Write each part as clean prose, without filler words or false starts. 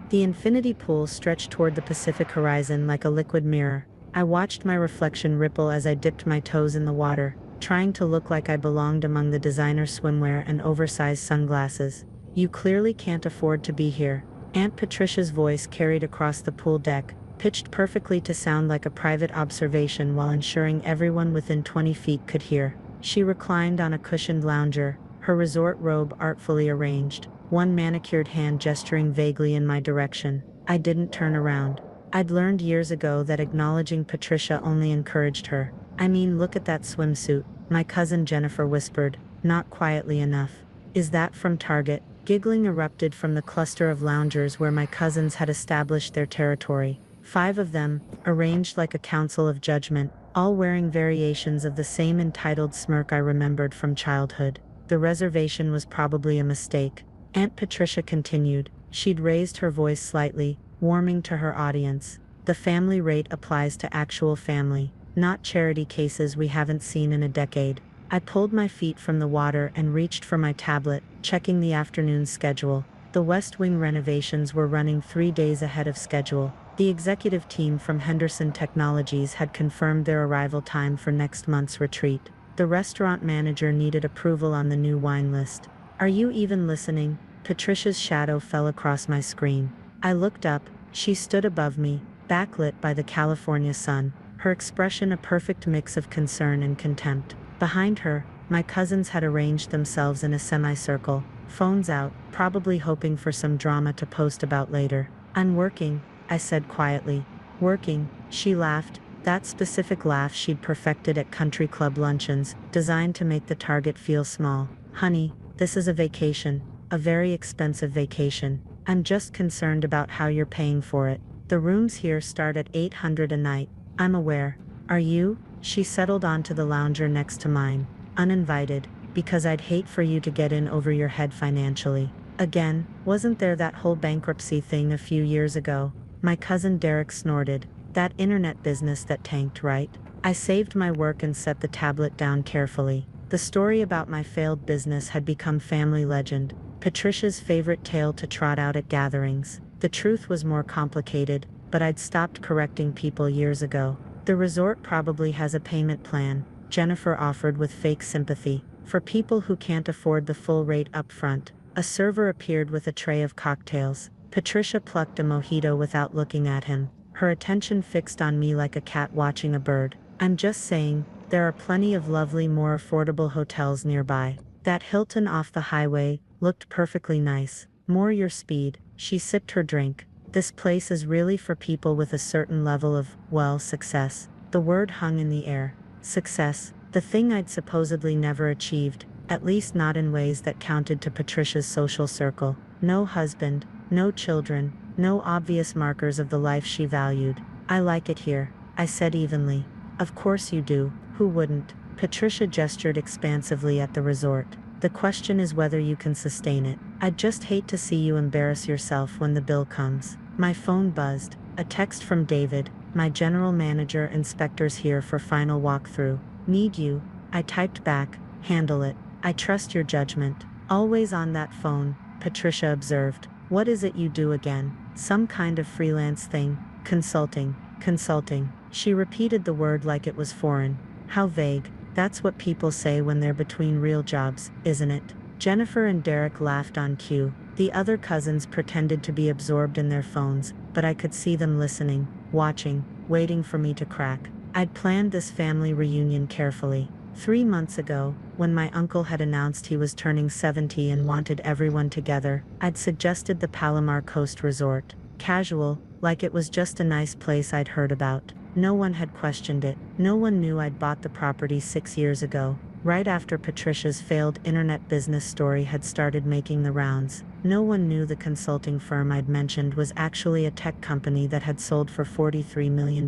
The infinity pool stretched toward the Pacific horizon like a liquid mirror. I watched my reflection ripple as I dipped my toes in the water, trying to look like I belonged among the designer swimwear and oversized sunglasses. "You clearly can't afford to be here." Aunt Patricia's voice carried across the pool deck, pitched perfectly to sound like a private observation while ensuring everyone within 20 feet could hear. She reclined on a cushioned lounger, her resort robe artfully arranged, one manicured hand gesturing vaguely in my direction. I didn't turn around. I'd learned years ago that acknowledging Patricia only encouraged her. "I mean, look at that swimsuit," my cousin Jennifer whispered, not quietly enough. "Is that from Target?" Giggling erupted from the cluster of loungers where my cousins had established their territory. 5 of them, arranged like a council of judgment, all wearing variations of the same entitled smirk I remembered from childhood. The reservation was probably a mistake. Aunt Patricia continued. She'd raised her voice slightly, warming to her audience. "The family rate applies to actual family, not charity cases we haven't seen in a decade." I pulled my feet from the water and reached for my tablet, checking the afternoon schedule. The West Wing renovations were running 3 days ahead of schedule. The executive team from Henderson Technologies had confirmed their arrival time for next month's retreat. The restaurant manager needed approval on the new wine list. "Are you even listening?" Patricia's shadow fell across my screen. I looked up. She stood above me, backlit by the California sun, her expression a perfect mix of concern and contempt. Behind her, my cousins had arranged themselves in a semicircle, phones out, probably hoping for some drama to post about later. "I'm working," I said quietly. "Working?" She laughed, that specific laugh she'd perfected at country club luncheons, designed to make the target feel small. "Honey, this is a vacation, a very expensive vacation. I'm just concerned about how you're paying for it. The rooms here start at $800 a night." "I'm aware. Are you?" She settled onto the lounger next to mine. "Uninvited, because I'd hate for you to get in over your head financially." "Again, wasn't there that whole bankruptcy thing a few years ago?" My cousin Derek snorted. "That internet business that tanked, right?" I saved my work and set the tablet down carefully. The story about my failed business had become family legend, Patricia's favorite tale to trot out at gatherings. The truth was more complicated, but I'd stopped correcting people years ago. "The resort probably has a payment plan," Jennifer offered with fake sympathy, "for people who can't afford the full rate up front." A server appeared with a tray of cocktails. Patricia plucked a mojito without looking at him, her attention fixed on me like a cat watching a bird. "I'm just saying, there are plenty of lovely, more affordable hotels nearby. That Hilton off the highway looked perfectly nice." "More your speed." She sipped her drink. "This place is really for people with a certain level of, well, success." The word hung in the air. Success, the thing I'd supposedly never achieved, at least not in ways that counted to Patricia's social circle. No husband, no children, no obvious markers of the life she valued. "I like it here," I said evenly. "Of course you do, who wouldn't?" Patricia gestured expansively at the resort. "The question is whether you can sustain it. I'd just hate to see you embarrass yourself when the bill comes." My phone buzzed. A text from David, "My general manager inspector's here for final walkthrough. Need you." I typed back, "Handle it. I trust your judgment." "Always on that phone," Patricia observed. "What is it you do again? Some kind of freelance thing?" "Consulting. Consulting." She repeated the word like it was foreign. "How vague." "That's what people say when they're between real jobs, isn't it?" Jennifer and Derek laughed on cue. The other cousins pretended to be absorbed in their phones, but I could see them listening, watching, waiting for me to crack. I'd planned this family reunion carefully. 3 months ago, when my uncle had announced he was turning 70 and wanted everyone together, I'd suggested the Palomar Coast Resort. Casual, like it was just a nice place I'd heard about. No one had questioned it. No one knew I'd bought the property 6 years ago, right after Patricia's failed internet business story had started making the rounds. No one knew the consulting firm I'd mentioned was actually a tech company that had sold for $43 million.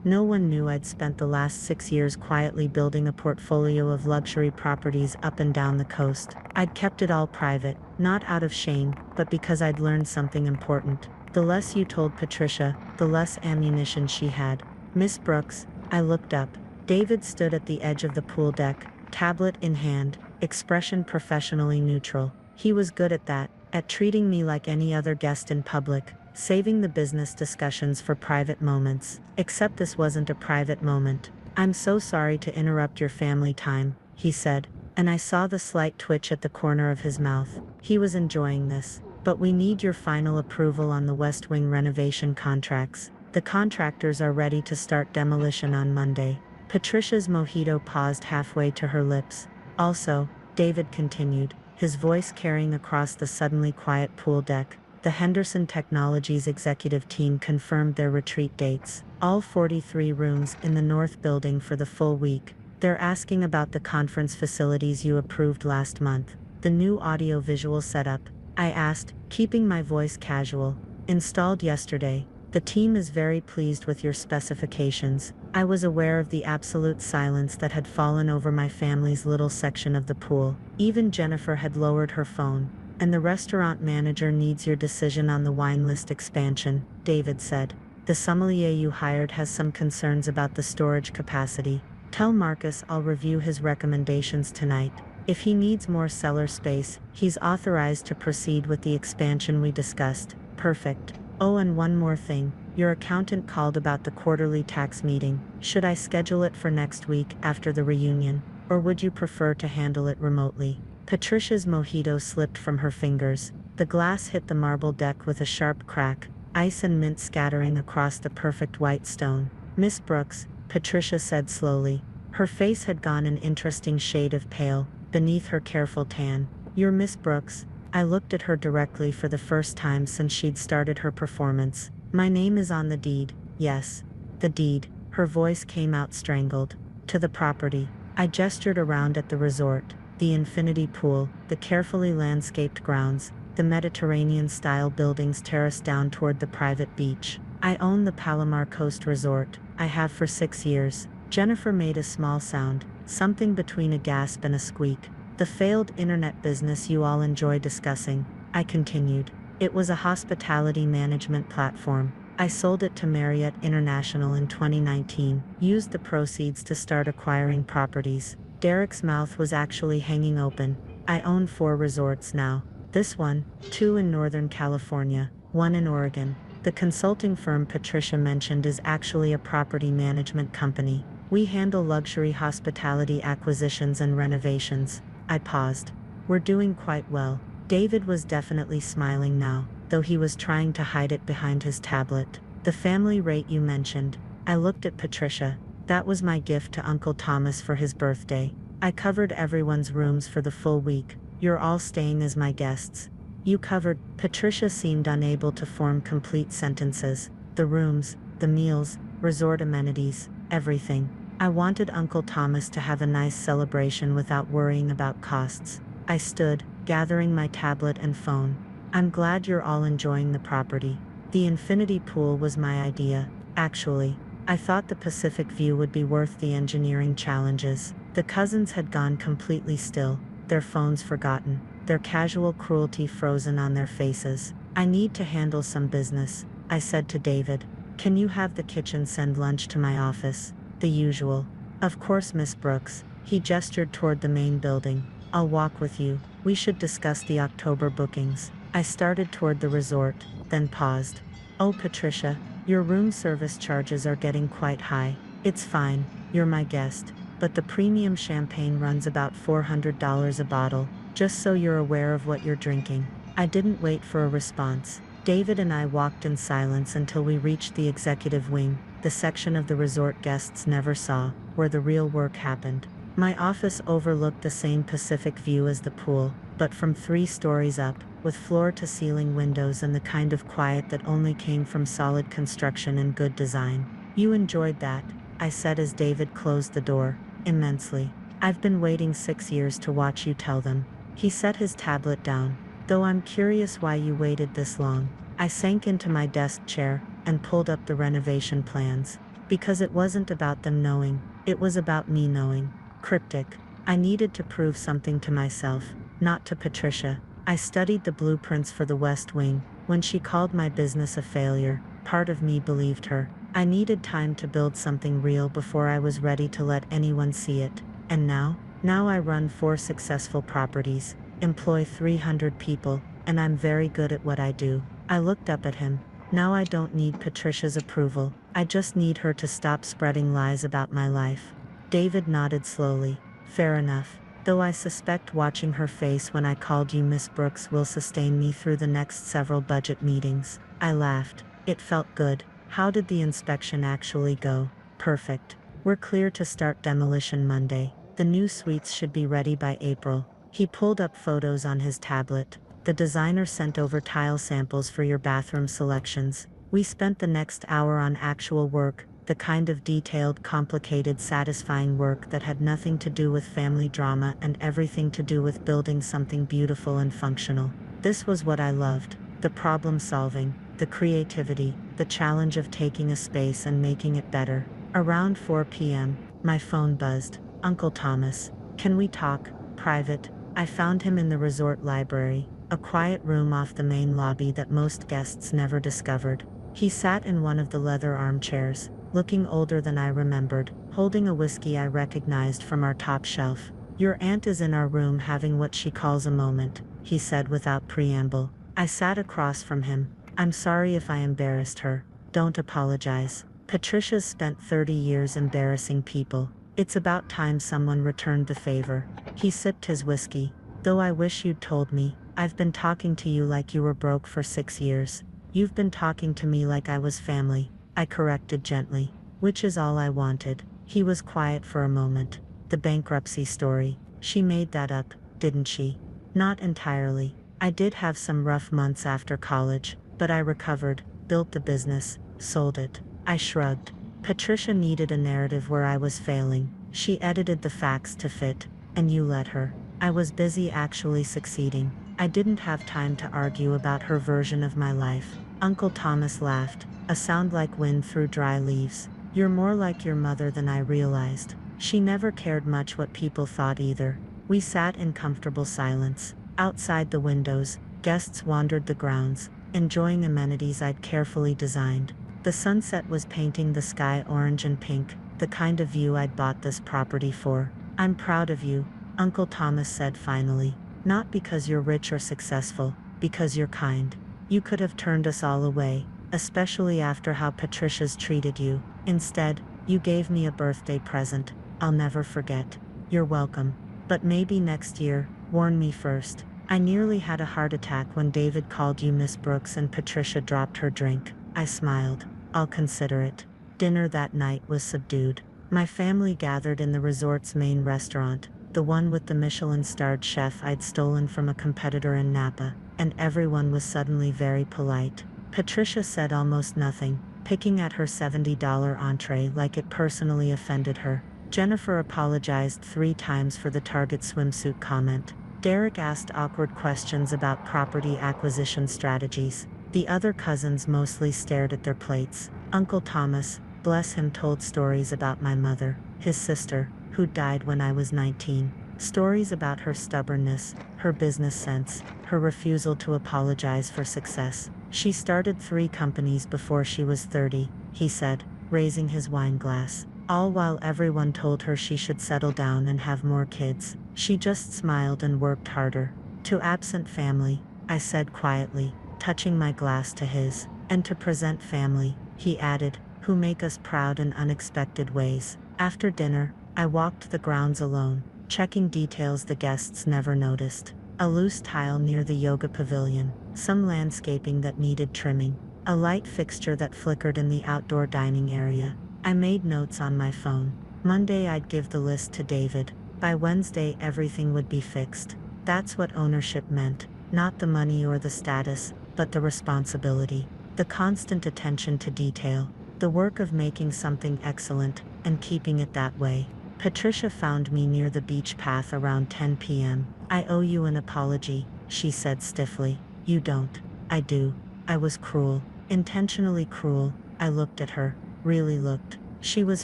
No one knew I'd spent the last 6 years quietly building a portfolio of luxury properties up and down the coast. I'd kept it all private, not out of shame, but because I'd learned something important. The less you told Patricia, the less ammunition she had. "Miss Brooks," I looked up. David stood at the edge of the pool deck, tablet in hand, expression professionally neutral. He was good at that, at treating me like any other guest in public, saving the business discussions for private moments. Except this wasn't a private moment. I'm so sorry to interrupt your family time, he said, and I saw the slight twitch at the corner of his mouth. He was enjoying this. But we need your final approval on the West Wing renovation contracts. The contractors are ready to start demolition on Monday. Patricia's mojito paused halfway to her lips. Also, David continued, his voice carrying across the suddenly quiet pool deck. The Henderson Technologies executive team confirmed their retreat dates. All 43 rooms in the North Building for the full week. They're asking about the conference facilities you approved last month. The new audio-visual setup, I asked, keeping my voice casual. Installed yesterday. The team is very pleased with your specifications. I was aware of the absolute silence that had fallen over my family's little section of the pool. Even Jennifer had lowered her phone. And the restaurant manager needs your decision on the wine list expansion, David said. The sommelier you hired has some concerns about the storage capacity. Tell Marcus I'll review his recommendations tonight. If he needs more cellar space, he's authorized to proceed with the expansion we discussed. Perfect. Oh, and one more thing. Your accountant called about the quarterly tax meeting. Should I schedule it for next week after the reunion, or would you prefer to handle it remotely? Patricia's mojito slipped from her fingers. The glass hit the marble deck with a sharp crack, ice and mint scattering across the perfect white stone. Miss Brooks, Patricia said slowly. Her face had gone an interesting shade of pale beneath her careful tan. You're Miss Brooks. I looked at her directly for the first time since she'd started her performance. My name is on the deed. Yes. The deed. Her voice came out strangled. To the property. I gestured around at the resort, the infinity pool, the carefully landscaped grounds, the Mediterranean-style buildings terraced down toward the private beach. I own the Palomar Coast Resort. I have for 6 years. Jennifer made a small sound, something between a gasp and a squeak. The failed internet business you all enjoy discussing, I continued. It was a hospitality management platform. I sold it to Marriott International in 2019, used the proceeds to start acquiring properties. Derek's mouth was actually hanging open. I own 4 resorts now. This one, 2 in Northern California, 1 in Oregon. The consulting firm Patricia mentioned is actually a property management company. We handle luxury hospitality acquisitions and renovations. I paused. We're doing quite well. David was definitely smiling now, though he was trying to hide it behind his tablet. The family rate you mentioned. I looked at Patricia. That was my gift to Uncle Thomas for his birthday. I covered everyone's rooms for the full week. You're all staying as my guests. You covered. Patricia seemed unable to form complete sentences. The rooms, the meals, resort amenities, everything. I wanted Uncle Thomas to have a nice celebration without worrying about costs. I stood, gathering my tablet and phone. I'm glad you're all enjoying the property. The infinity pool was my idea, actually. I thought the Pacific view would be worth the engineering challenges. The cousins had gone completely still, their phones forgotten, their casual cruelty frozen on their faces. I need to handle some business, I said to David. Can you have the kitchen send lunch to my office? The usual. Of course, Miss Brooks. He gestured toward the main building. I'll walk with you. We should discuss the October bookings. I started toward the resort, then paused. Oh, Patricia, your room service charges are getting quite high. It's fine, you're my guest, but the premium champagne runs about $400 a bottle, just so you're aware of what you're drinking. I didn't wait for a response. David and I walked in silence until we reached the executive wing, the section of the resort guests never saw, where the real work happened. My office overlooked the same Pacific view as the pool, but from 3 stories up, with floor-to-ceiling windows and the kind of quiet that only came from solid construction and good design. You enjoyed that, I said as David closed the door. Immensely. I've been waiting 6 years to watch you tell them. He set his tablet down. Though I'm curious why you waited this long. I sank into my desk chair and pulled up the renovation plans. Because it wasn't about them knowing, it was about me knowing. Cryptic. I needed to prove something to myself, not to Patricia. I studied the blueprints for the West Wing. When she called my business a failure, part of me believed her. I needed time to build something real before I was ready to let anyone see it. And now I run 4 successful properties, employ 300 people, and I'm very good at what I do. I looked up at him. Now I don't need Patricia's approval. I just need her to stop spreading lies about my life. David nodded slowly. Fair enough. Though I suspect watching her face when I called you Miss Brooks will sustain me through the next several budget meetings. I laughed. It felt good. How did the inspection actually go? Perfect. We're clear to start demolition Monday. The new suites should be ready by April. He pulled up photos on his tablet. The designer sent over tile samples for your bathroom selections. We spent the next hour on actual work, the kind of detailed, complicated, satisfying work that had nothing to do with family drama and everything to do with building something beautiful and functional. This was what I loved: the problem solving, the creativity, the challenge of taking a space and making it better. Around 4 p.m., my phone buzzed. Uncle Thomas. Can we talk? Private. I found him in the resort library, a quiet room off the main lobby that most guests never discovered. He sat in one of the leather armchairs, looking older than I remembered, holding a whiskey I recognized from our top shelf. Your aunt is in our room having what she calls a moment, he said without preamble. I sat across from him. I'm sorry if I embarrassed her. Don't apologize. Patricia's spent 30 years embarrassing people. It's about time someone returned the favor. He sipped his whiskey. Though I wish you'd told me. I've been talking to you like you were broke for 6 years. You've been talking to me like I was family, I corrected gently. Which is all I wanted. He was quiet for a moment. The bankruptcy story. She made that up, didn't she? Not entirely. I did have some rough months after college, but I recovered, built the business, sold it. I shrugged. Patricia needed a narrative where I was failing. She edited the facts to fit, and you let her. I was busy actually succeeding. I didn't have time to argue about her version of my life. Uncle Thomas laughed, a sound like wind through dry leaves. You're more like your mother than I realized. She never cared much what people thought either. We sat in comfortable silence. Outside the windows, guests wandered the grounds, enjoying amenities I'd carefully designed. The sunset was painting the sky orange and pink, the kind of view I'd bought this property for. I'm proud of you, Uncle Thomas said finally. Not because you're rich or successful, because you're kind. You could have turned us all away, especially after how Patricia's treated you. Instead, you gave me a birthday present. I'll never forget. You're welcome. But maybe next year, warn me first. I nearly had a heart attack when David called you Miss Brooks and Patricia dropped her drink. I smiled. I'll consider it. Dinner that night was subdued. My family gathered in the resort's main restaurant, the one with the Michelin-starred chef I'd stolen from a competitor in Napa, and everyone was suddenly very polite. Patricia said almost nothing, picking at her $70 entree like it personally offended her. Jennifer apologized 3 times for the Target swimsuit comment. Derek asked awkward questions about property acquisition strategies. The other cousins mostly stared at their plates. Uncle Thomas, bless him, told stories about my mother, his sister, who died when I was 19. Stories about her stubbornness, her business sense, her refusal to apologize for success. She started 3 companies before she was 30, he said, raising his wine glass. All while everyone told her she should settle down and have more kids. She just smiled and worked harder. To absent family, I said quietly, touching my glass to his. And to present family, he added, who make us proud in unexpected ways. After dinner, I walked the grounds alone, checking details the guests never noticed. A loose tile near the yoga pavilion, some landscaping that needed trimming, a light fixture that flickered in the outdoor dining area. I made notes on my phone. Monday I'd give the list to David. By Wednesday everything would be fixed. That's what ownership meant. Not the money or the status, but the responsibility. The constant attention to detail. The work of making something excellent, and keeping it that way. Patricia found me near the beach path around 10 p.m. I owe you an apology, she said stiffly. You don't. I do. I was cruel. Intentionally cruel. I looked at her. Really looked. She was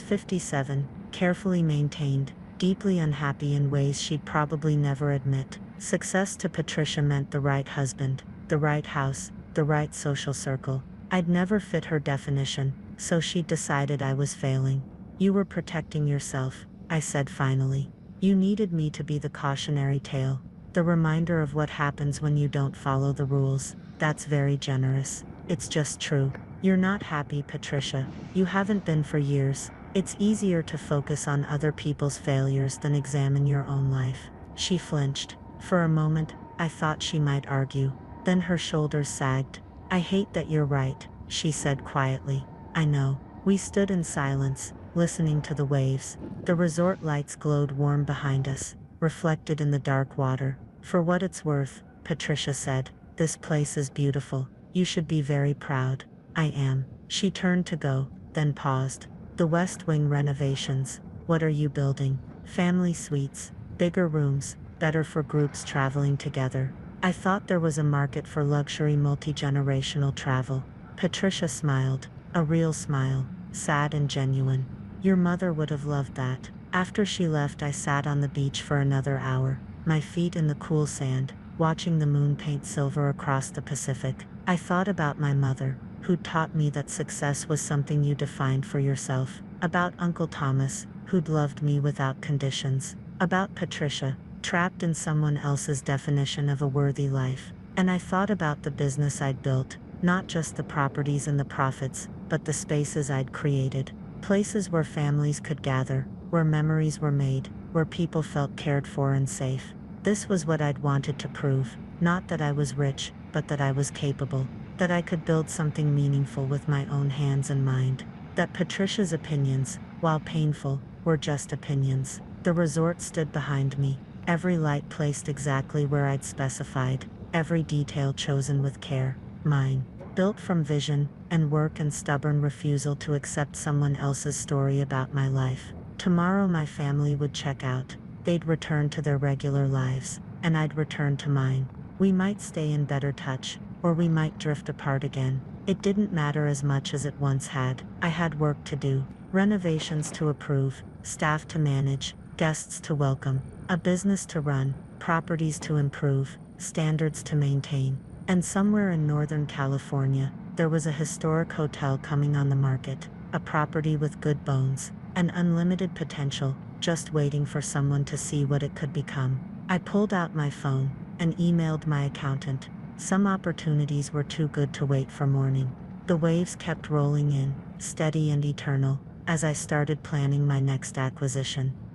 57, carefully maintained, deeply unhappy in ways she'd probably never admit. Success to Patricia meant the right husband, the right house, the right social circle. I'd never fit her definition, so she decided I was failing. You were protecting yourself, I said finally. You needed me to be the cautionary tale. The reminder of what happens when you don't follow the rules. That's very generous. It's just true. You're not happy, Patricia. You haven't been for years. It's easier to focus on other people's failures than examine your own life. She flinched. For a moment, I thought she might argue. Then her shoulders sagged. I hate that you're right, she said quietly. I know. We stood in silence, listening to the waves. The resort lights glowed warm behind us, reflected in the dark water. For what it's worth, Patricia said, this place is beautiful. You should be very proud. I am. She turned to go, then paused. The West Wing renovations. What are you building? Family suites, bigger rooms, better for groups traveling together. I thought there was a market for luxury multi-generational travel. Patricia smiled, a real smile, sad and genuine. Your mother would have loved that. After she left, I sat on the beach for another hour, my feet in the cool sand, watching the moon paint silver across the Pacific. I thought about my mother, who taught me that success was something you defined for yourself. About Uncle Thomas, who'd loved me without conditions. About Patricia, trapped in someone else's definition of a worthy life. And I thought about the business I'd built, not just the properties and the profits, but the spaces I'd created. Places where families could gather, where memories were made, where people felt cared for and safe. This was what I'd wanted to prove, not that I was rich, but that I was capable, that I could build something meaningful with my own hands and mind, that Patricia's opinions, while painful, were just opinions. The resort stood behind me, every light placed exactly where I'd specified, every detail chosen with care, mine. Built from vision and work and stubborn refusal to accept someone else's story about my life. Tomorrow my family would check out. They'd return to their regular lives, and I'd return to mine. We might stay in better touch, or we might drift apart again. It didn't matter as much as it once had. I had work to do, renovations to approve, staff to manage, guests to welcome, a business to run, properties to improve, standards to maintain. And somewhere in Northern California, there was a historic hotel coming on the market, a property with good bones, and unlimited potential, just waiting for someone to see what it could become. I pulled out my phone and emailed my accountant. Some opportunities were too good to wait for morning. The waves kept rolling in, steady and eternal, as I started planning my next acquisition.